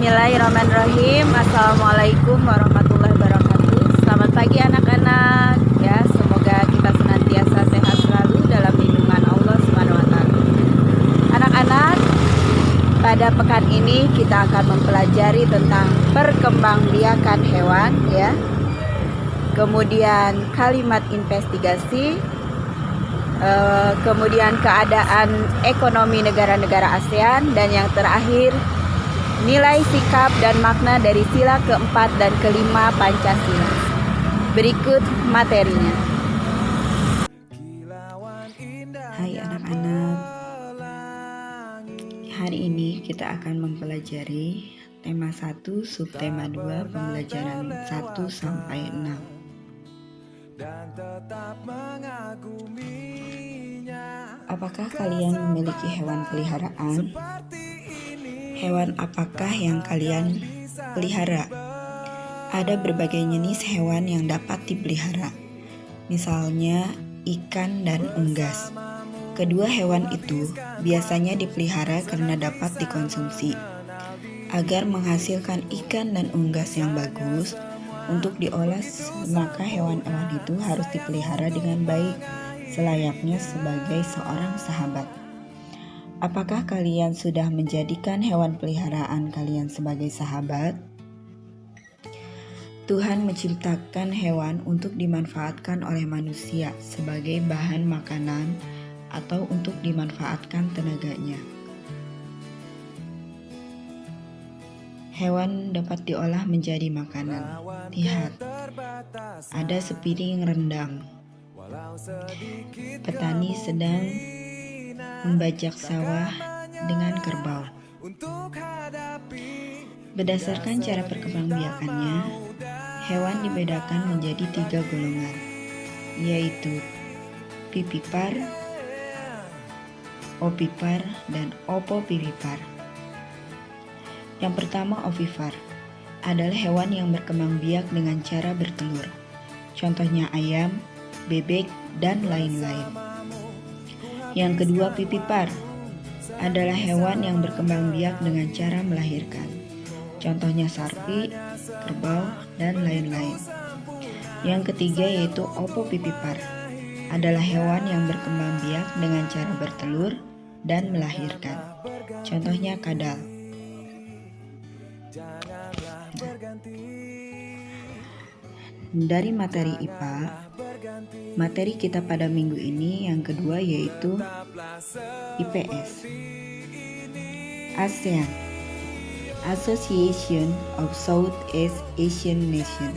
Bismillahirrahmanirrahim. Assalamualaikum warahmatullahi wabarakatuh. Selamat pagi anak-anak. Ya, semoga kita senantiasa sehat selalu dalam lindungan Allah Subhanahu wa taala. Anak-anak, pada pekan ini kita akan mempelajari tentang perkembangbiakan hewan ya. Kemudian kalimat investigasi, kemudian keadaan ekonomi negara-negara ASEAN, dan yang terakhir nilai sikap dan makna dari sila keempat dan kelima Pancasila. Berikut materinya. Hai anak-anak, hari ini kita akan mempelajari tema 1, subtema 2, pembelajaran 1 sampai 6. Apakah kalian memiliki hewan peliharaan? Hewan apakah yang kalian pelihara? Ada berbagai jenis hewan yang dapat dipelihara, misalnya ikan dan unggas. Kedua hewan itu biasanya dipelihara karena dapat dikonsumsi. Agar menghasilkan ikan dan unggas yang bagus untuk diolah, maka hewan-hewan itu harus dipelihara dengan baik, selayaknya sebagai seorang sahabat. Apakah kalian sudah menjadikan hewan peliharaan kalian sebagai sahabat? Tuhan menciptakan hewan untuk dimanfaatkan oleh manusia sebagai bahan makanan atau untuk dimanfaatkan tenaganya. Hewan dapat diolah menjadi makanan. Lihat, ada sepiring rendang. Petani sedang membajak sawah dengan kerbau. Berdasarkan cara perkembangbiakannya, hewan dibedakan menjadi 3 golongan, yaitu vivipar, ovipar, dan opovivipar. Yang pertama, ovipar adalah hewan yang berkembang biak dengan cara bertelur. Contohnya ayam, bebek, dan lain-lain. Yang kedua, vivipar adalah hewan yang berkembang biak dengan cara melahirkan. Contohnya sapi, kerbau, dan lain-lain. Yang ketiga yaitu opovivipar adalah hewan yang berkembang biak dengan cara bertelur dan melahirkan. Contohnya kadal. Dari materi IPA, materi kita pada minggu ini yang kedua yaitu IPS. ASEAN, Association of Southeast Asian Nations,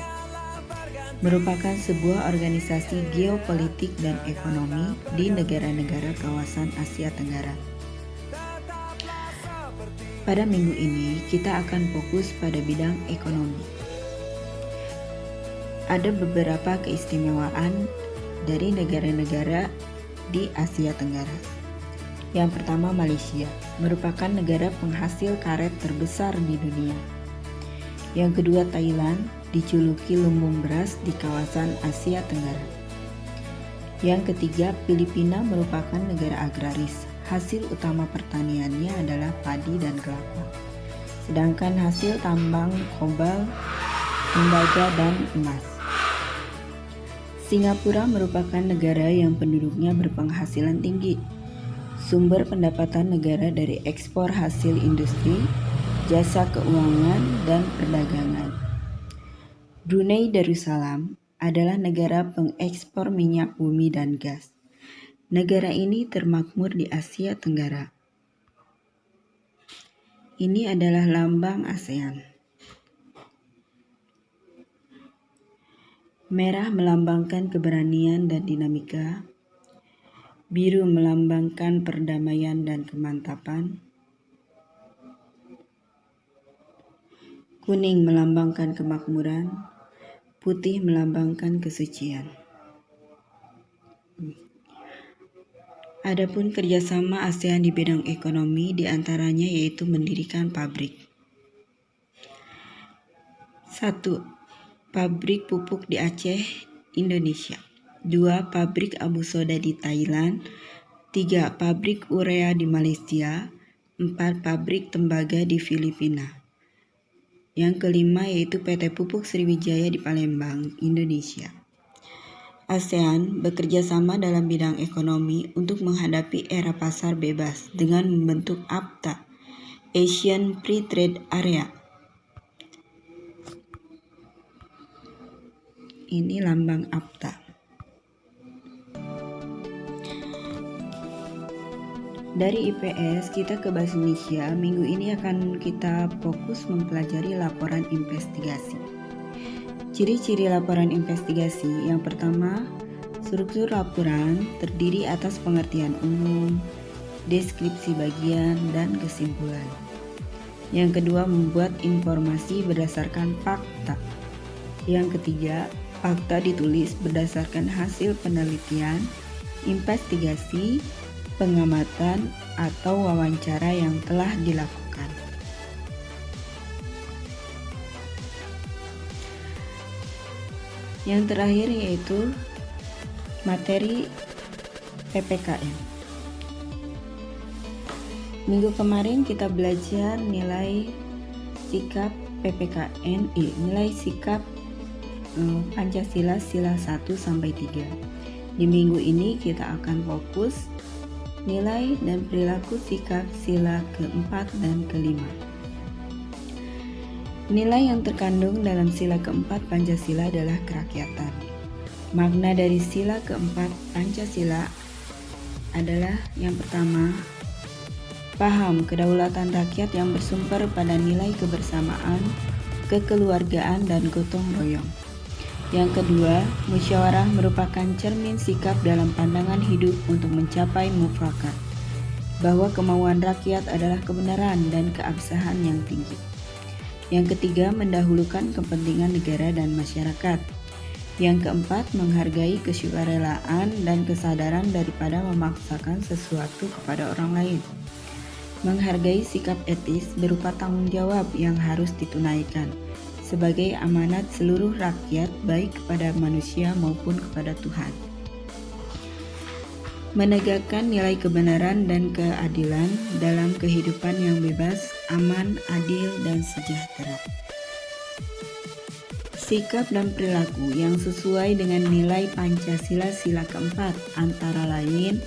merupakan sebuah organisasi geopolitik dan ekonomi di negara-negara kawasan Asia Tenggara. Pada minggu ini kita akan fokus pada bidang ekonomi. Ada beberapa keistimewaan dari negara-negara di Asia Tenggara. Yang pertama, Malaysia merupakan negara penghasil karet terbesar di dunia. Yang kedua, Thailand dijuluki lumbung beras di kawasan Asia Tenggara. Yang ketiga, Filipina merupakan negara agraris. Hasil utama pertaniannya adalah padi dan kelapa. Sedangkan hasil tambang kobal, tembaga, dan emas. Singapura merupakan negara yang penduduknya berpenghasilan tinggi. Sumber pendapatan negara dari ekspor hasil industri, jasa keuangan, dan perdagangan. Brunei Darussalam adalah negara pengekspor minyak bumi dan gas. Negara ini termakmur di Asia Tenggara. Ini adalah lambang ASEAN. Merah melambangkan keberanian dan dinamika, biru melambangkan perdamaian dan kemantapan, kuning melambangkan kemakmuran, putih melambangkan kesucian. Adapun kerjasama ASEAN di bidang ekonomi diantaranya yaitu mendirikan pabrik. 1. Pabrik pupuk di Aceh, Indonesia. 2. Pabrik abu soda di Thailand. 3. Pabrik urea di Malaysia. 4. Pabrik tembaga di Filipina. Yang kelima yaitu PT Pupuk Sriwijaya di Palembang, Indonesia. ASEAN bekerja sama dalam bidang ekonomi untuk menghadapi era pasar bebas dengan membentuk AFTA, Asian Free Trade Area. Ini lambang AFTA. Dari IPS kita ke Bahasa Indonesia, minggu ini akan kita fokus mempelajari laporan investigasi. Ciri-ciri laporan investigasi: yang pertama, struktur laporan terdiri atas pengertian umum, deskripsi bagian, dan kesimpulan. Yang kedua, membuat informasi berdasarkan fakta. Yang ketiga, fakta ditulis berdasarkan hasil penelitian, investigasi, pengamatan, atau wawancara yang telah dilakukan. Yang terakhir yaitu materi PPKN. Minggu kemarin kita belajar nilai sikap PPKN, nilai sikap Pancasila sila 1-3. Di minggu ini kita akan fokus nilai dan perilaku sikap sila keempat dan kelima. Nilai yang terkandung dalam sila keempat Pancasila adalah kerakyatan. Makna dari sila keempat Pancasila adalah yang pertama, paham kedaulatan rakyat yang bersumber pada nilai kebersamaan, kekeluargaan, dan gotong royong. Yang kedua, musyawarah merupakan cermin sikap dalam pandangan hidup untuk mencapai mufakat, bahwa kemauan rakyat adalah kebenaran dan keabsahan yang tinggi. Yang ketiga, mendahulukan kepentingan negara dan masyarakat. Yang keempat, menghargai kesukarelaan dan kesadaran daripada memaksakan sesuatu kepada orang lain. Menghargai sikap etis berupa tanggung jawab yang harus ditunaikan sebagai amanat seluruh rakyat, baik kepada manusia maupun kepada Tuhan. Menegakkan nilai kebenaran dan keadilan dalam kehidupan yang bebas, aman, adil, dan sejahtera. Sikap dan perilaku yang sesuai dengan nilai Pancasila sila keempat antara lain: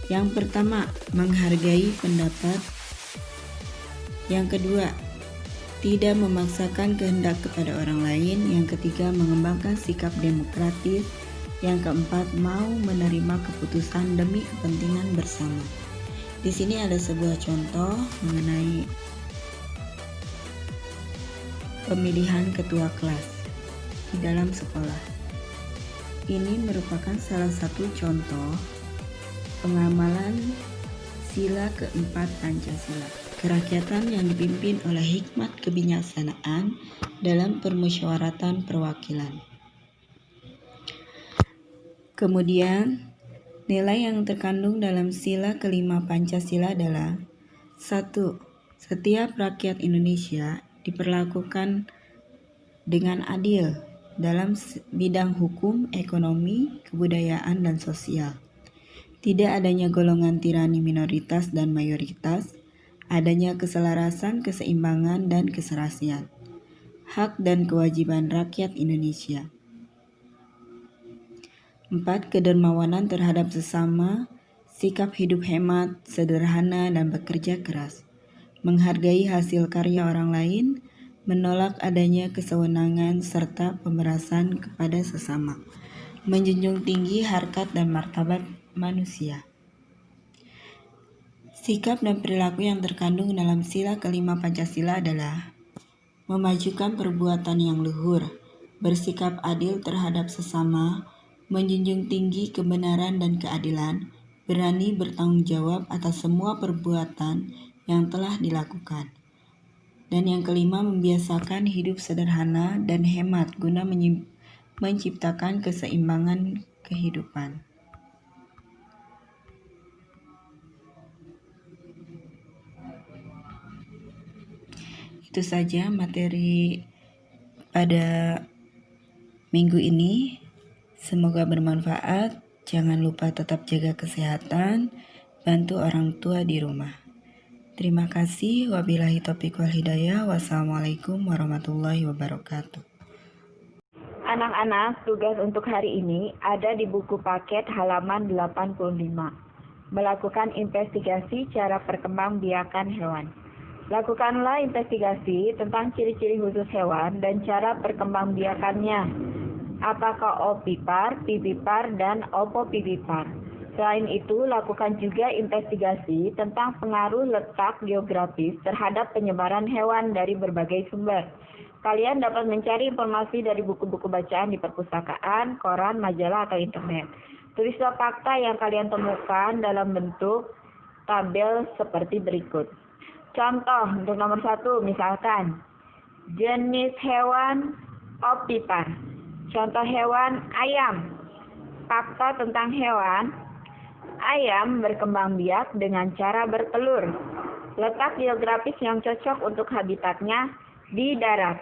yang pertama, menghargai pendapat. Yang kedua, tidak memaksakan kehendak kepada orang lain. Yang ketiga, mengembangkan sikap demokratis. Yang keempat, mau menerima keputusan demi kepentingan bersama. Di sini ada sebuah contoh mengenai pemilihan ketua kelas di dalam sekolah. Ini merupakan salah satu contoh pengamalan sila keempat Pancasila. Kerakyatan yang dipimpin oleh hikmat kebijaksanaan dalam permusyawaratan perwakilan. Kemudian, nilai yang terkandung dalam sila kelima Pancasila adalah 1. Setiap rakyat Indonesia diperlakukan dengan adil dalam bidang hukum, ekonomi, kebudayaan, dan sosial. Tidak adanya golongan tirani minoritas dan mayoritas, adanya keselarasan, keseimbangan, dan keserasian. Hak dan kewajiban rakyat Indonesia. 4. Kedermawanan terhadap sesama, sikap hidup hemat, sederhana, dan bekerja keras. Menghargai hasil karya orang lain, menolak adanya kesewenangan serta pemerasan kepada sesama. Menjunjung tinggi harkat dan martabat manusia. Sikap dan perilaku yang terkandung dalam sila kelima Pancasila adalah memajukan perbuatan yang luhur, bersikap adil terhadap sesama, menjunjung tinggi kebenaran dan keadilan, berani bertanggung jawab atas semua perbuatan yang telah dilakukan. Dan yang kelima, membiasakan hidup sederhana dan hemat guna menciptakan keseimbangan kehidupan. Itu saja materi pada minggu ini. Semoga bermanfaat. Jangan lupa tetap jaga kesehatan, bantu orang tua di rumah. Terima kasih. Wabillahi taufiq wal hidayah. Wassalamualaikum warahmatullahi wabarakatuh. Anak-anak, tugas untuk hari ini ada di buku paket halaman 85. Melakukan investigasi cara perkembangbiakan hewan. Lakukanlah investigasi tentang ciri-ciri khusus hewan dan cara perkembangbiakannya. Apakah ovipar, vivipar, dan opovivipar. Selain itu, lakukan juga investigasi tentang pengaruh letak geografis terhadap penyebaran hewan dari berbagai sumber. Kalian dapat mencari informasi dari buku-buku bacaan di perpustakaan, koran, majalah, atau internet. Tulislah fakta yang kalian temukan dalam bentuk tabel seperti berikut. Contoh untuk nomor 1, misalkan jenis hewan ovipar. Contoh hewan ayam. Fakta tentang hewan ayam berkembang biak dengan cara bertelur. Letak geografis yang cocok untuk habitatnya di darat.